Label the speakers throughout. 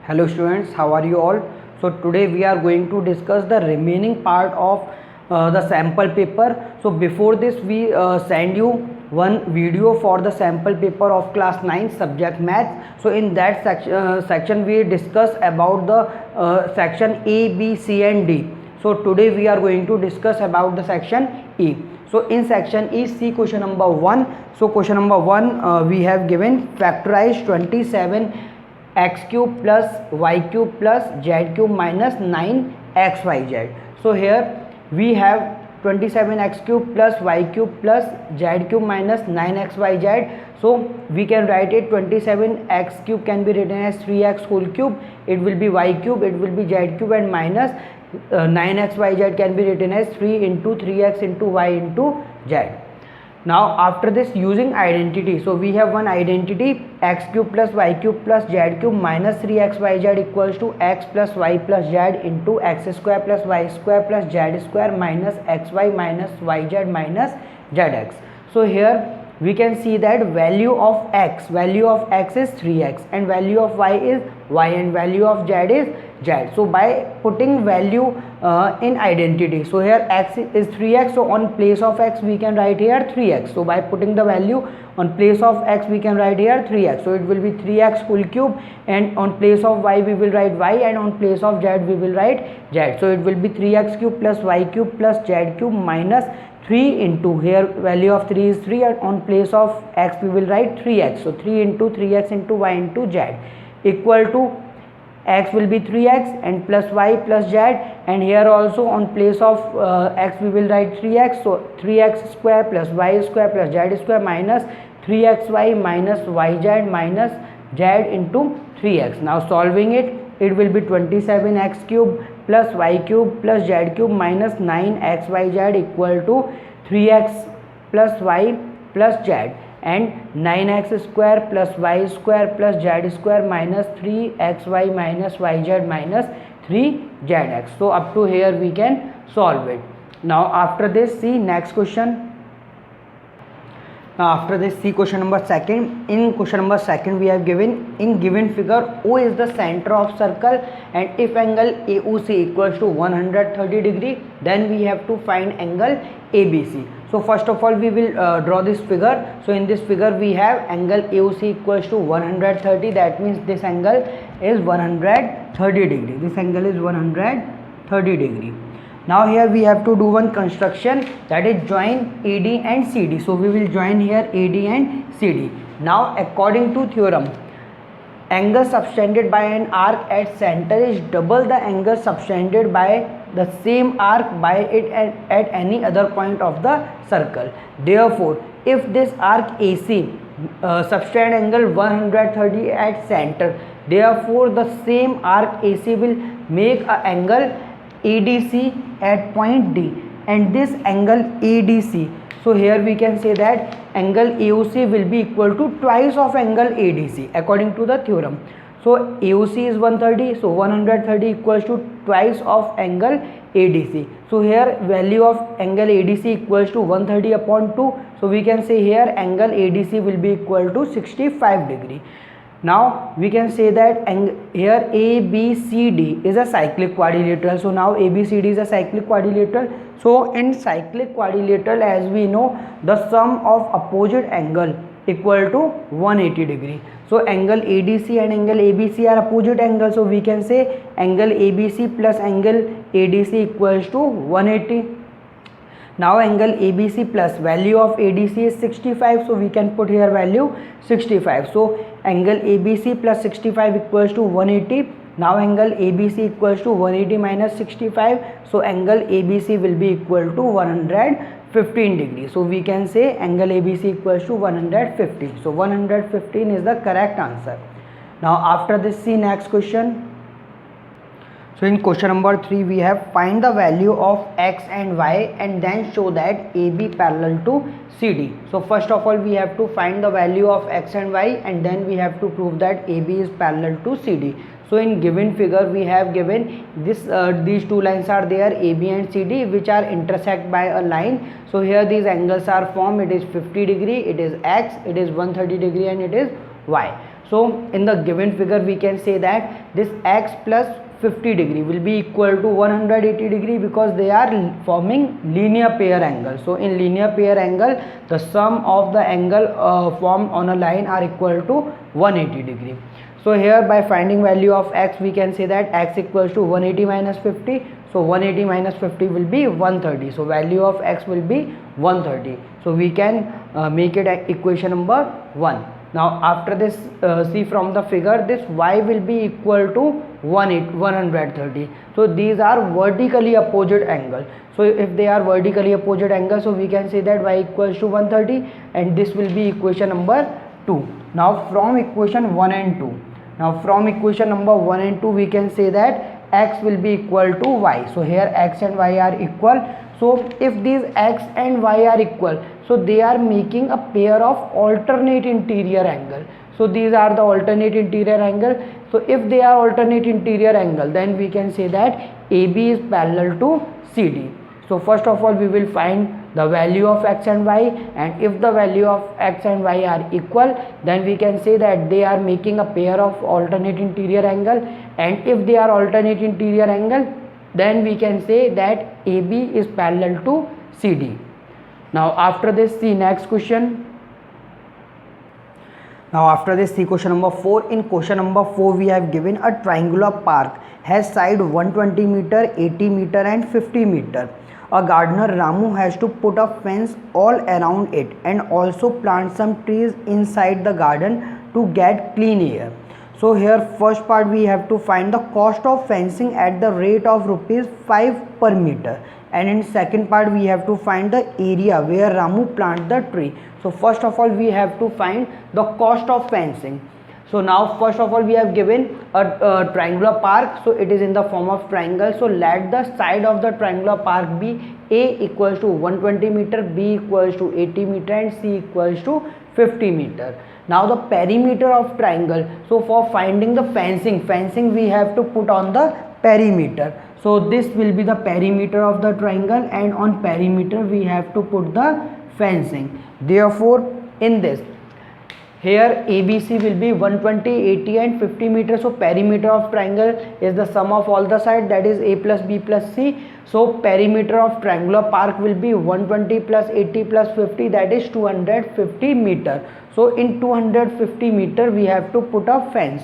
Speaker 1: Hello students, how are you all? So today we are going to discuss the remaining part of the sample paper. So before this we send you one video for the sample paper of class 9 subject math. So in that section we discuss about the section A, B, C and D. So today we are going to discuss about the section E. So in section E, see question number 1. So question number 1 we have given factorize 27 x cube plus y cube plus z cube minus 9xyz. So here we have 27x cube plus y cube plus z cube minus 9xyz. So we can write it 27x cube can be written as 3x whole cube, it will be y cube, it will be z cube, and minus 9xyz can be written as 3 into 3x into y into z. Now after this, using identity, so we have one identity x cube plus y cube plus z cube minus 3xyz equals to x plus y plus z into x square plus y square plus z square minus xy minus yz minus zx. So here we can see that value of x is 3x and value of y is y and value of z is z. So by putting value in identity, so here x is 3x, so on place of x we can write here 3x. So by putting the value on place of x we can write here 3x, so it will be 3x whole cube, and on place of y we will write y, and on place of z we will write z. So it will be 3x cube plus y cube plus z cube minus 3 into, here value of 3 is 3, and on place of x we will write 3x. So 3 into 3x into y into z equal to x will be 3x and plus y plus z, and here also on place of x we will write 3x. So 3x square plus y square plus z square minus 3xy minus yz minus z into 3x. Now solving it, it will be 27x cube plus y cube plus z cube minus 9xyz equal to 3x plus y plus z, and 9x square plus y square plus z square minus 3xy minus yz minus 3zx. So up to here we can solve it. Now after this, see next question. Now after this, see question number 2. In question number 2 we have given, in given figure O is the center of circle, and if angle AOC equals to 130 degree, then we have to find angle ABC. So first of all we will draw this figure. So in this figure we have angle AOC equals to 130, that means this angle is 130 degree. This angle is 130 degree. Now here we have to do one construction, that is join AD and CD. So we will join here AD and CD. Now according to theorem, angle subtended by an arc at center is double the angle subtended by the same arc by it at any other point of the circle. Therefore, if this arc AC subtend angle 130 at center, therefore the same arc AC will make a angle ADC at point D, and this angle ADC, so here we can say that angle AOC will be equal to twice of angle ADC according to the theorem. So AOC is 130, so 130 equals to twice of angle ADC. So here value of angle ADC equals to 130 upon 2, so we can say here angle ADC will be equal to 65 degree. Now we can say that here ABCD is a cyclic quadrilateral. So now ABCD is a cyclic quadrilateral. So in cyclic quadrilateral, as we know, the sum of opposite angle equal to 180 degree. So angle ADC and angle ABC are opposite angles. So we can say angle ABC plus angle ADC equals to 180. Now angle ABC plus value of ADC is 65, so we can put here value 65. So angle ABC plus 65 equals to 180. Now angle ABC equals to 180 minus 65, so angle ABC will be equal to 115 degrees. So we can say angle ABC equals to 115. So 115 is the correct answer. Now after this, see next question. So in question number 3 we have find the value of x and y and then show that AB parallel to CD. So first of all we have to find the value of x and y, and then we have to prove that AB is parallel to CD. So in given figure we have given this these two lines are there, AB and CD, which are intersect by a line. So here these angles are formed, it is 50 degree, it is x, it is 130 degree, and it is y. So in the given figure we can say that this x plus 50 degree will be equal to 180 degree because they are forming linear pair angle. So in linear pair angle, the sum of the angle formed on a line are equal to 180 degree. So here by finding value of x we can say that x equals to 180 minus 50. So 180 minus 50 will be 130. So value of x will be 130. So we can make it equation number 1. Now after this, see from the figure, this y will be equal to 130. So these are vertically opposite angle. So if they are vertically opposite angle, so we can say that y equals to 130, and this will be equation number 2. Now from equation 1 and 2, now from equation number 1 and 2 we can say that x will be equal to y. So here x and y are equal. So if these x and y are equal, so they are making a pair of alternate interior angle. So these are the alternate interior angle. So if they are alternate interior angle, then we can say that AB is parallel to CD. So first of all we will find the value of x and y, and if the value of x and y are equal, then we can say that they are making a pair of alternate interior angle, and if they are alternate interior angle, then we can say that AB is parallel to CD. Now after this, see next question. Now after this, see question number 4. In question number 4 we have given a triangular park has side 120 meter, 80 meter and 50 meter. A gardener Ramu has to put a fence all around it and also plant some trees inside the garden to get clean air. So here first part we have to find the cost of fencing at the rate of rupees 5 per meter, and in second part we have to find the area where Ramu plant the tree. So first of all we have to find the cost of fencing. So now first of all we have given a triangular park, so it is in the form of triangle. So let the side of the triangular park be A equals to 120 meter, B equals to 80 meter and C equals to 50 meter. Now the perimeter of triangle, so for finding the fencing we have to put on the perimeter. So this will be the perimeter of the triangle, and on perimeter we have to put the fencing. Therefore in this, here ABC will be 120, 80 and 50 meters. So perimeter of triangle is the sum of all the sides, that is A plus B plus C. So perimeter of triangular park will be 120 plus 80 plus 50, that is 250 meter. So in 250 meter we have to put a fence.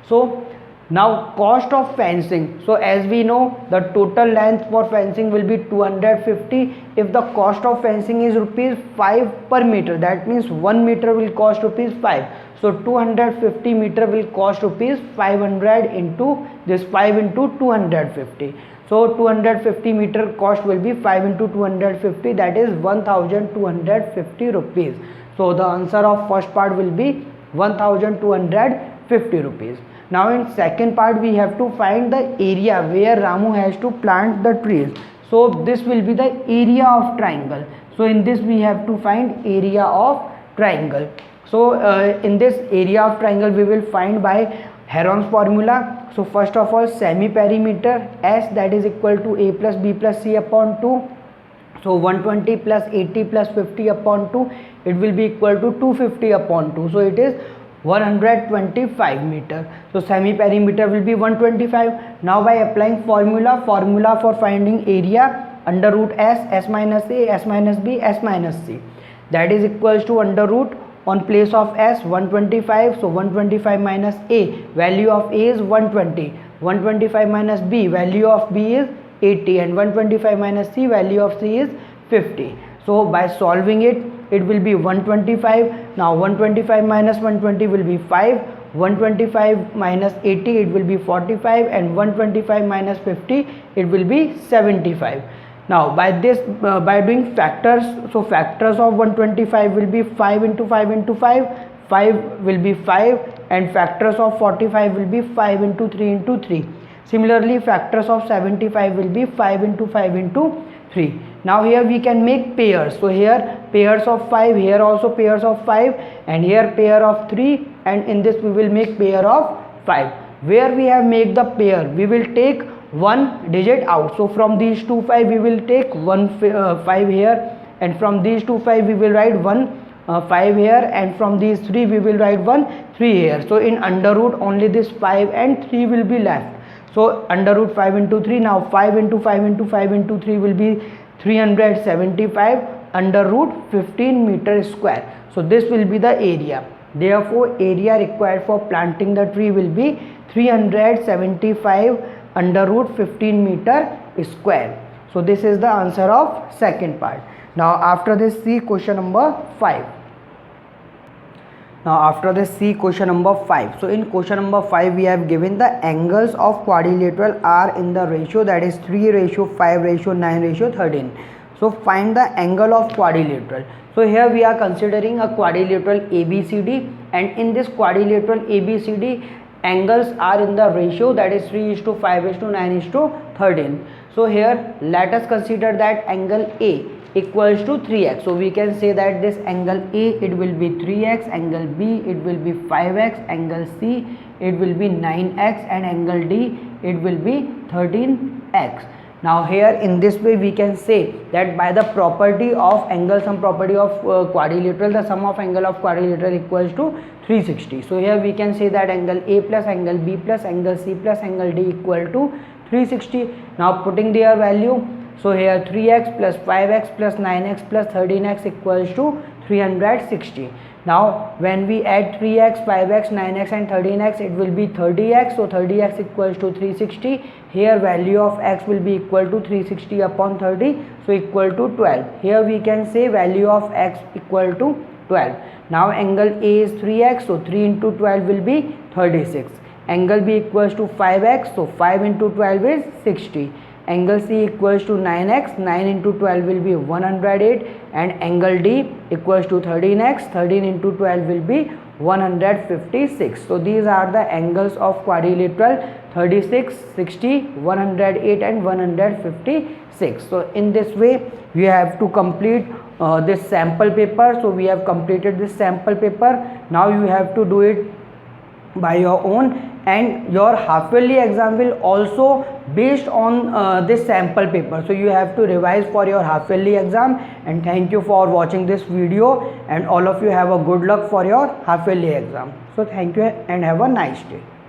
Speaker 1: So now cost of fencing, so as we know the total length for fencing will be 250. If the cost of fencing is rupees 5 per meter, that means 1 meter will cost rupees 5. So 250 meter will cost rupees 500 into this 5 into 250. So 250 meter cost will be 5 into 250, that is 1250 rupees. So the answer of first part will be 1250 rupees. Now in second part we have to find the area where Ramu has to plant the trees. So this will be the area of triangle. So in this we have to find area of triangle. So in this area of triangle we will find by Heron's formula. So first of all, semi perimeter S, that is equal to A plus B plus C upon 2. So 120 plus 80 plus 50 upon 2, it will be equal to 250 upon 2. So it is 125 meter. So semi perimeter will be 125. Now by applying formula for finding area, under root S minus A, S minus B, S minus C, that is equals to under root, on place of S 125. So 125 minus A, value of A is 120, 125 minus B, value of B is 80, and 125 minus C, value of C is 50. So by solving it, it will be 125. Now 125 minus 120 will be 5, 125 minus 80 it will be 45, and 125 minus 50 it will be 75. Now by this, by doing factors, so factors of 125 will be 5 into 5 into 5, 5 will be 5, and factors of 45 will be 5 into 3 into 3. Similarly factors of 75 will be 5 into 5 into 3. Now here we can make pairs. So here pairs of 5, here also pairs of 5, and here pair of 3, and in this we will make pair of 5. Where we have made the pair, we will take one digit out. So from these two 5 we will take one 5 here, and from these two 5 we will write one 5 here, and from these 3 we will write 3 here. So in under root only this 5 and 3 will be left. So under root 5 into 3, now 5 into 5 into 5 into 3 will be 375 under root 15 meter square. So this will be the area. Therefore area required for planting the tree will be 375 under root 15 meter square. So this is the answer of second part. Now after this, see question number 5. Now after this, see question number 5. So in question number 5 we have given the angles of quadrilateral are in the ratio, that is 3:5:9:13. So find the angle of quadrilateral. So here we are considering a quadrilateral ABCD, and in this quadrilateral ABCD angles are in the ratio, that is 3:5:9:13. So here let us consider that angle A equals to 3x. So we can say that this angle A, it will be 3x, angle B it will be 5x, angle C it will be 9x, and angle D it will be 13x. Now here in this way we can say that by the property of angle sum property of quadrilateral, the sum of angle of quadrilateral equals to 360. So here we can say that angle A plus angle B plus angle C plus angle D equal to 360. Now putting their value, so here 3x plus 5x plus 9x plus 13x equals to 360. Now when we add 3x, 5x, 9x and 13x, it will be 30x. So 30x equals to 360. Here value of x will be equal to 360 upon 30, so equal to 12. Here we can say value of x equal to 12. Now angle A is 3x, so 3 into 12 will be 36. Angle B equals to 5x, so 5 into 12 is 60. Angle C equals to 9x, 9 into 12 will be 108, and angle D equals to 13x, 13 into 12 will be 156. So these are the angles of quadrilateral: 36, 60, 108 and 156. So in this way we have to complete this sample paper. So we have completed this sample paper. Now you have to do it by your own, and your half yearly exam will also based on this sample paper. So you have to revise for your half yearly exam. And thank you for watching this video, and all of you have a good luck for your half yearly exam. So thank you and have a nice day.